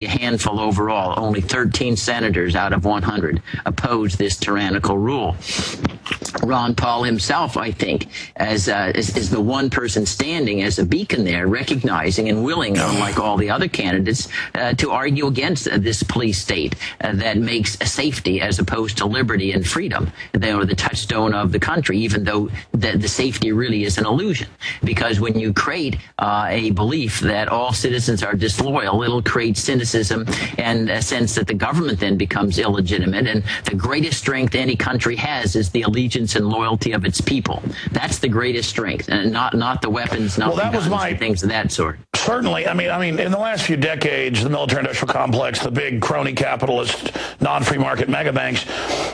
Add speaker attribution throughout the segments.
Speaker 1: a handful overall. Only 13 senators out of 100 oppose this tyrannical rule. Ron Paul himself, I think, is the one person standing as a beacon there, recognizing and willing, unlike all the other candidates, to argue against this police state that makes safety as opposed to liberty and freedom. They are the touchstone of the country, even though the safety really is an illusion. Because when you create a belief that all citizens are disloyal, it'll create cynicism and a sense that the government then becomes illegitimate. And the greatest strength any country has is the allegiance and loyalty of its people. That's the greatest strength, and not the weapons, not the guns, and things of that sort.
Speaker 2: Certainly. I mean, in the last few decades, the military-industrial complex, the big crony capitalist, non-free market mega banks,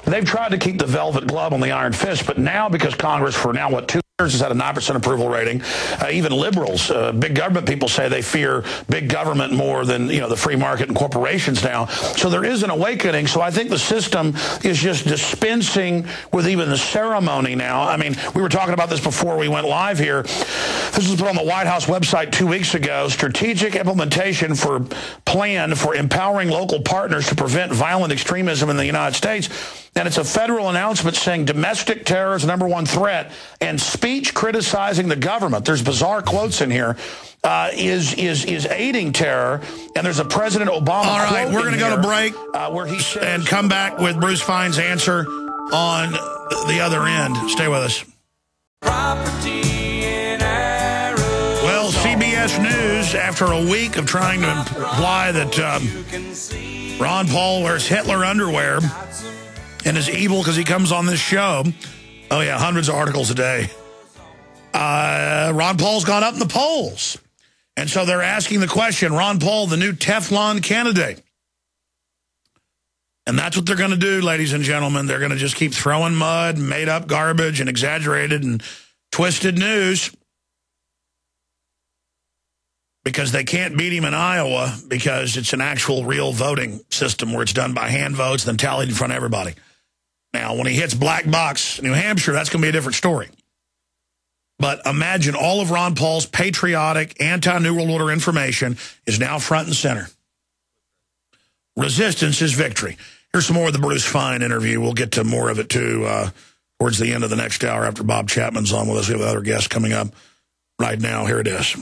Speaker 2: they've tried to keep the velvet glove on the iron fist. But now, because Congress, for now, 2 years, has had a 9% approval rating, even liberals, big government people say they fear big government more than, the free market and corporations now. So there is an awakening. So I think the system is just dispensing with even the ceremony now. I mean, we were talking about this before we went live here. This was put on the White House website 2 weeks ago. Strategic implementation for plan for empowering local partners to prevent violent extremism in the United States. And it's a federal announcement saying domestic terror is the #1 threat, and speech criticizing the government, there's bizarre quotes in here, is aiding terror. And there's a President Obama. All right, we're going to go to break where he says, and come back with Bruce Fine's answer on the other end. Stay with us. Well, CBS News, after a week of trying to imply that Ron Paul wears Hitler underwear and is evil because he comes on this show. Oh, yeah, hundreds of articles a day. Ron Paul's gone up in the polls. And so they're asking the question, Ron Paul, the new Teflon candidate. And that's what they're going to do, ladies and gentlemen. They're going to just keep throwing mud, made up garbage, and exaggerated and twisted news. Because they can't beat him in Iowa because it's an actual real voting system where it's done by hand votes, then tallied in front of everybody. Now, when he hits black box New Hampshire, that's going to be a different story. But imagine all of Ron Paul's patriotic, anti-New World Order information is now front and center. Resistance is victory. Here's some more of the Bruce Fine interview. We'll get to more of it, too, towards the end of the next hour after Bob Chapman's on with us. We have other guests coming up right now. Here it is.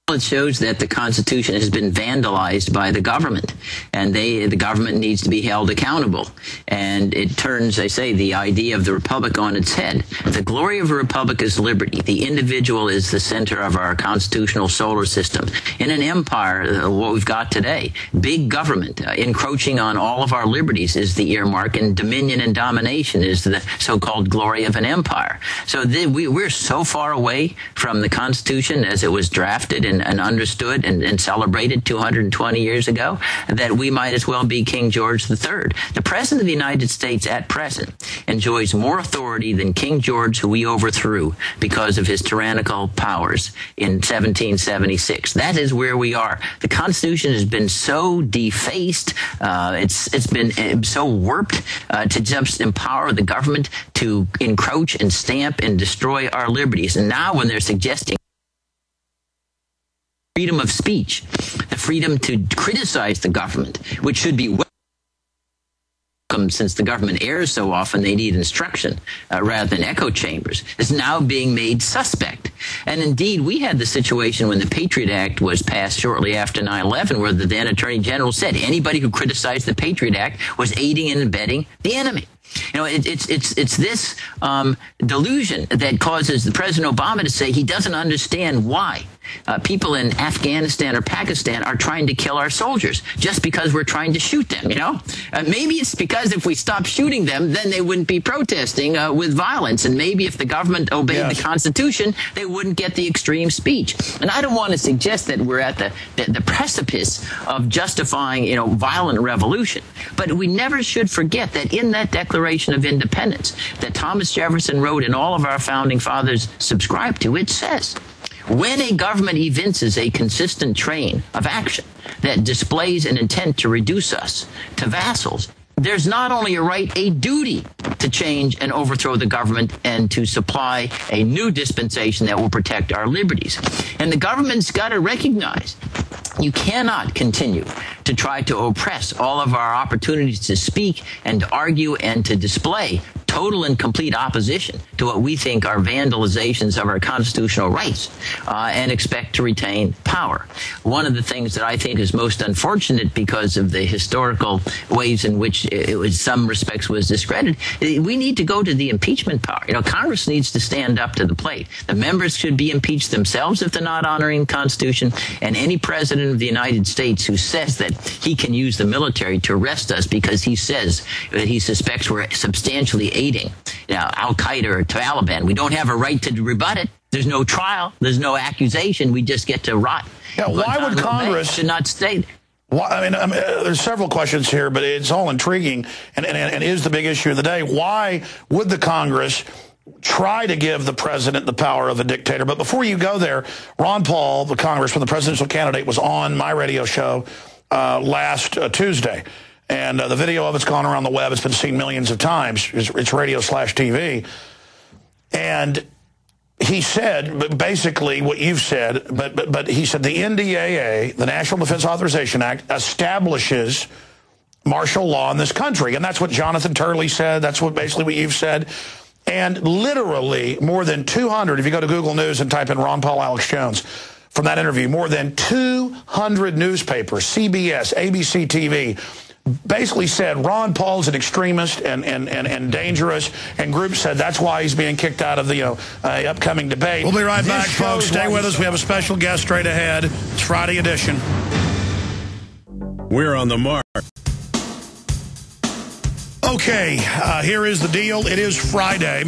Speaker 1: It shows that the Constitution has been vandalized by the government, and the government needs to be held accountable. And it turns, I say, the idea of the republic on its head. The glory of a republic is liberty. The individual is the center of our constitutional solar system. In an empire, what we've got today, big government encroaching on all of our liberties is the earmark, and dominion and domination is the so-called glory of an empire. So we're so far away from the Constitution as it was drafted and understood and celebrated 220 years ago that we might as well be King George III. The President of the United States at present enjoys more authority than King George, who we overthrew because of his tyrannical powers in 1776. That is where we are. The Constitution has been so defaced, it's been so warped to just empower the government to encroach and stamp and destroy our liberties. And now when they're suggesting freedom of speech, the freedom to criticize the government, which should be welcome since the government errs so often, they need instruction rather than echo chambers, is now being made suspect. And indeed, we had the situation when the Patriot Act was passed shortly after 9/11, where the then Attorney General said anybody who criticized the Patriot Act was aiding and abetting the enemy. It's this delusion that causes the President Obama to say he doesn't understand why people in Afghanistan or Pakistan are trying to kill our soldiers just because we're trying to shoot them, Maybe it's because if we stop shooting them, then they wouldn't be protesting with violence. And maybe if the government obeyed the Constitution, they wouldn't get the extreme speech. And I don't want to suggest that we're at the precipice of justifying, violent revolution. But we never should forget that in that Declaration of Independence that Thomas Jefferson wrote and all of our founding fathers subscribed to, it says, when a government evinces a consistent train of action that displays an intent to reduce us to vassals, there's not only a right, a duty to change and overthrow the government and to supply a new dispensation that will protect our liberties. And the government's got to recognize You cannot continue to try to oppress all of our opportunities to speak and to argue and to display total and complete opposition to what we think are vandalizations of our constitutional rights, and expect to retain power. One of the things that I think is most unfortunate because of the historical ways in which it was, some respects, was discredited, we need to go to the impeachment power. You know, Congress needs to stand up to the plate. The members should be impeached themselves if they're not honoring the Constitution, and any president of the United States who says that he can use the military to arrest us because he says that he suspects we're substantially aiding Al-Qaeda or Taliban, we don't have a right to rebut it. There's no trial. There's no accusation. We just get to rot.
Speaker 2: Yeah, why would Congress
Speaker 1: should not stay there?
Speaker 2: Well, I mean, there's several questions here, but it's all intriguing and is the big issue of the day. Why would the Congress try to give the president the power of a dictator? But before you go there, Ron Paul, the congressman, the presidential candidate, was on my radio show last Tuesday. And the video of it's gone around the web. It's been seen millions of times. It's radio/TV. And he said basically what you've said, but he said the NDAA, the National Defense Authorization Act, establishes martial law in this country. And that's what Jonathan Turley said. That's basically what you've said. And literally more than 200, if you go to Google News and type in Ron Paul, Alex Jones, from that interview, more than 200 newspapers, CBS, ABC TV, basically said Ron Paul's an extremist and dangerous, and groups said that's why he's being kicked out of the upcoming debate. We'll be right back, folks. Stay with us. We have a special guest straight ahead. It's Friday edition.
Speaker 3: We're on the mark.
Speaker 2: Okay, here is the deal. It is Friday.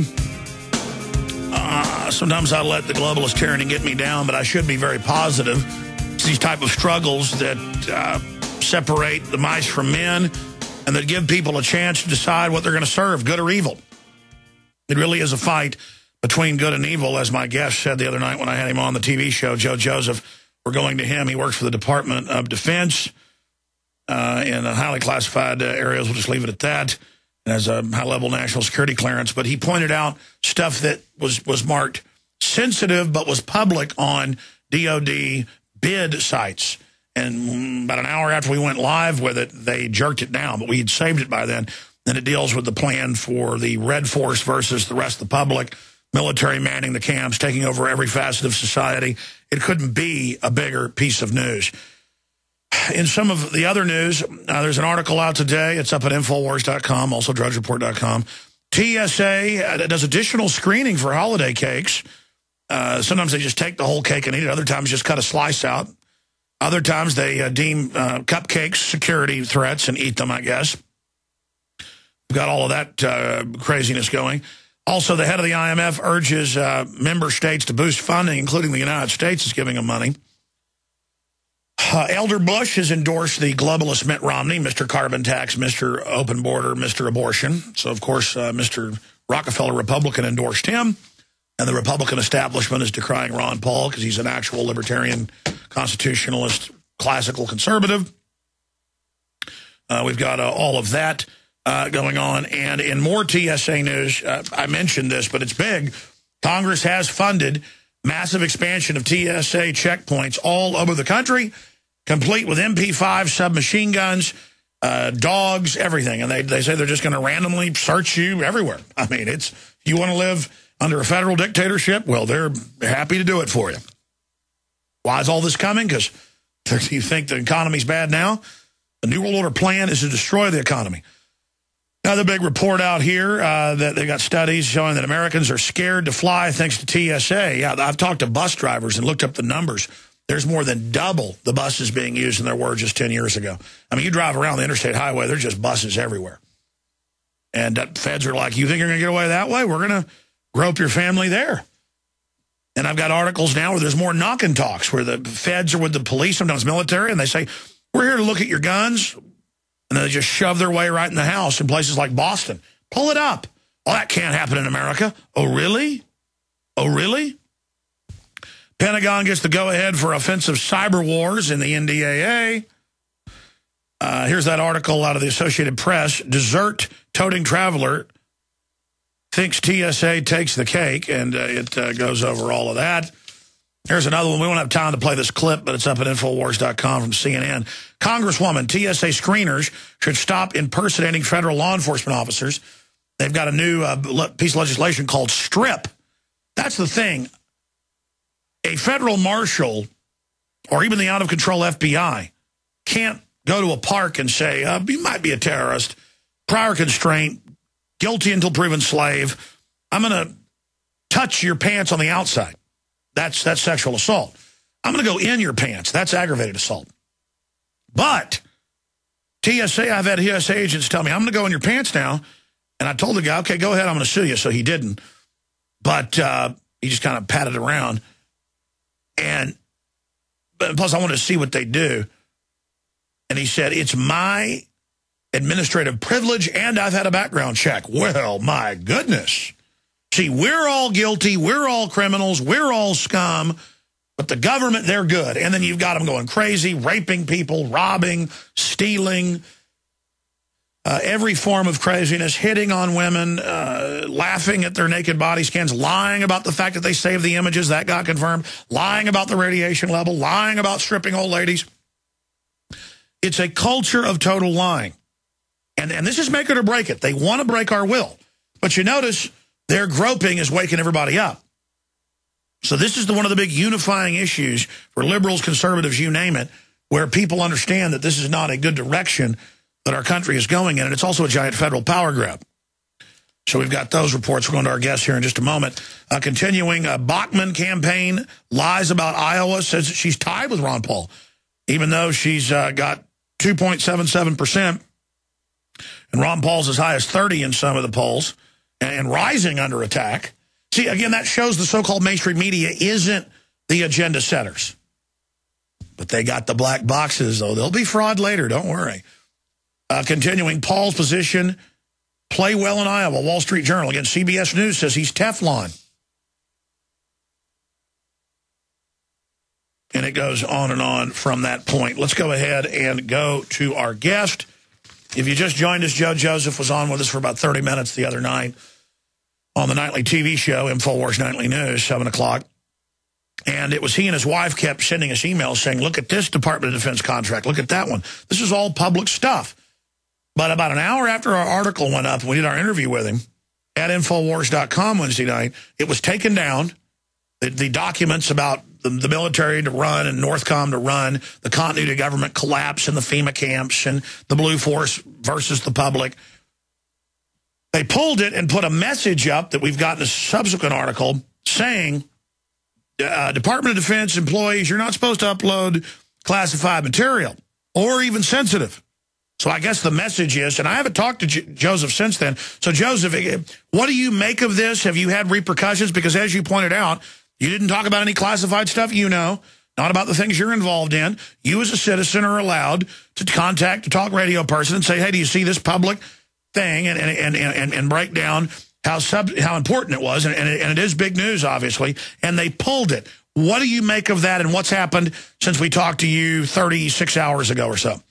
Speaker 2: Sometimes I let the globalist tyranny get me down, but I should be very positive. It's these type of struggles that separate the mice from men and that give people a chance to decide what they're going to serve, good or evil. It really is a fight between good and evil, as my guest said the other night when I had him on the TV show, Joe Joseph. We're going to him. He works for the Department of Defense in highly classified areas. We'll just leave it at that. And has a high-level national security clearance. But he pointed out stuff that was marked sensitive but was public on DOD bid sites. And about an hour after we went live with it, they jerked it down. But we had saved it by then. And it deals with the plan for the Red Force versus the rest of the public, military manning the camps, taking over every facet of society. It couldn't be a bigger piece of news. In some of the other news, there's an article out today. It's up at Infowars.com, also DrudgeReport.com. TSA does additional screening for holiday cakes. Sometimes they just take the whole cake and eat it. Other times just cut a slice out. Other times they deem cupcakes security threats and eat them, I guess. We've got all of that craziness going. Also, the head of the IMF urges member states to boost funding, including the United States is giving them money. Elder Bush has endorsed the globalist Mitt Romney, Mr. Carbon Tax, Mr. Open Border, Mr. Abortion. So, of course, Mr. Rockefeller Republican endorsed him. And the Republican establishment is decrying Ron Paul because he's an actual libertarian, constitutionalist, classical conservative. We've got all of that going on. And in more TSA news, I mentioned this, but it's big. Congress has funded massive expansion of TSA checkpoints all over the country, complete with MP5 submachine guns, dogs, everything. And they say they're just going to randomly search you everywhere. I mean, you want to live under a federal dictatorship? Well, they're happy to do it for you. Why is all this coming? Because you think the economy's bad now? The New World Order plan is to destroy the economy. Another big report out here that they got studies showing that Americans are scared to fly thanks to TSA. Yeah, I've talked to bus drivers and looked up the numbers. There's more than double the buses being used than there were just 10 years ago. I mean, you drive around the interstate highway, there's just buses everywhere. And feds are like, you think you're going to get away that way? We're going to grope your family there. And I've got articles now where there's more knock and talks, where the feds are with the police, sometimes military, and they say, we're here to look at your guns. And then they just shove their way right in the house in places like Boston. Pull it up. Oh, that can't happen in America. Oh, really? Oh, really? Pentagon gets the go-ahead for offensive cyber wars in the NDAA. Here's that article out of the Associated Press. Dessert-toting traveler thinks TSA takes the cake, and it goes over all of that. Here's another one. We won't have time to play this clip, but it's up at Infowars.com from CNN. Congresswoman, TSA screeners should stop impersonating federal law enforcement officers. They've got a new piece of legislation called STRIP. That's the thing. A federal marshal or even the out-of-control FBI can't go to a park and say, you might be a terrorist, prior constraint, guilty until proven slave. I'm going to touch your pants on the outside. That's sexual assault. I'm going to go in your pants. That's aggravated assault. But TSA, I've had TSA agents tell me, I'm going to go in your pants now. And I told the guy, okay, go ahead, I'm going to sue you. So he didn't. But he just kind of patted around. But plus, I wanted to see what they do. And he said, it's my administrative privilege, and I've had a background check. Well, my goodness. See, we're all guilty. We're all criminals. We're all scum. But the government, they're good. And then you've got them going crazy, raping people, robbing, stealing, every form of craziness, hitting on women, laughing at their naked body scans, lying about the fact that they saved the images. That got confirmed. Lying about the radiation level, lying about stripping old ladies. It's a culture of total lying. And this is make it or break it. They want to break our will. But you notice their groping is waking everybody up. So this is one of the big unifying issues for liberals, conservatives, you name it, where people understand that this is not a good direction that our country is going in, and it's also a giant federal power grab. So we've got those reports. We're going to our guests here in just a moment. Continuing, Bachmann campaign lies about Iowa, says that she's tied with Ron Paul, even though she's got 2.77%, and Ron Paul's as high as 30 in some of the polls, and rising under attack. See, again, that shows the so-called mainstream media isn't the agenda setters. But they got the black boxes, though. They'll be fraud later, don't worry. Continuing, Paul's position, play well in Iowa. Wall Street Journal, again, CBS News says he's Teflon. And it goes on from that point. Let's go ahead and go to our guest. If you just joined us, Joe Joseph was on with us for about 30 minutes the other night on the nightly TV show, InfoWars Nightly News, 7 o'clock. And it was he and his wife kept sending us emails saying, look at this Department of Defense contract, look at that one. This is all public stuff. But about an hour after our article went up, we did our interview with him at Infowars.com Wednesday night, it was taken down. The documents about the military to run and Northcom to run, the continuity of government collapse in the FEMA camps and the Blue Force versus the public. They pulled it and put a message up that we've got in a subsequent article saying, Department of Defense employees, you're not supposed to upload classified material or even sensitive. So I guess the message is, and I haven't talked to Joseph since then. So, Joseph, what do you make of this? Have you had repercussions? Because as you pointed out, you didn't talk about any classified stuff not about the things you're involved in. You as a citizen are allowed to contact a talk radio person and say, hey, do you see this public thing? And break down how important it was. And it is big news, obviously. And they pulled it. What do you make of that, and what's happened since we talked to you 36 hours ago or so?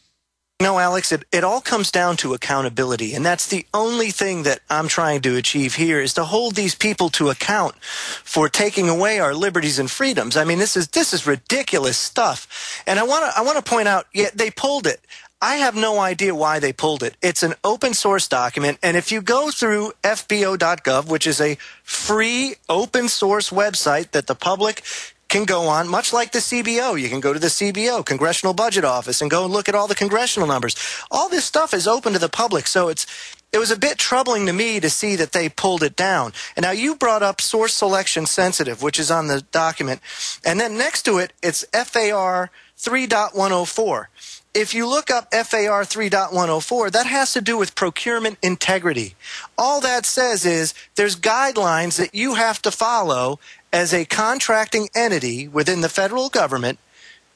Speaker 3: No, Alex, it all comes down to accountability, and that's the only thing that I'm trying to achieve here is to hold these people to account for taking away our liberties and freedoms. I mean, this is ridiculous stuff, and I want to point out, yeah, they pulled it. I have no idea why they pulled it. It's an open source document, and if you go through FBO.gov, which is a free open source website that the public can go on, much like the CBO. You can go to the CBO, Congressional Budget Office, and go and look at all the congressional numbers. All this stuff is open to the public, so it was a bit troubling to me to see that they pulled it down. And now you brought up source selection sensitive, which is on the document, and then next to it, it's FAR 3.104. If you look up FAR 3.104, that has to do with procurement integrity. All that says is there's guidelines that you have to follow as a contracting entity within the federal government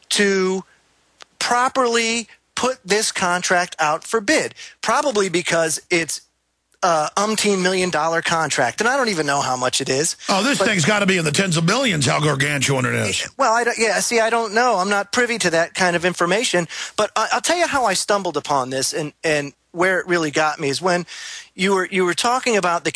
Speaker 3: to properly put this contract out for bid. Probably because it's $umpteen million contract, and I don't even know how much it is.
Speaker 2: Oh, this thing's got to be in the tens of billions, how gargantuan it is.
Speaker 3: Well, I don't know. I'm not privy to that kind of information, but I'll tell you how I stumbled upon this and where it really got me is when you were talking about the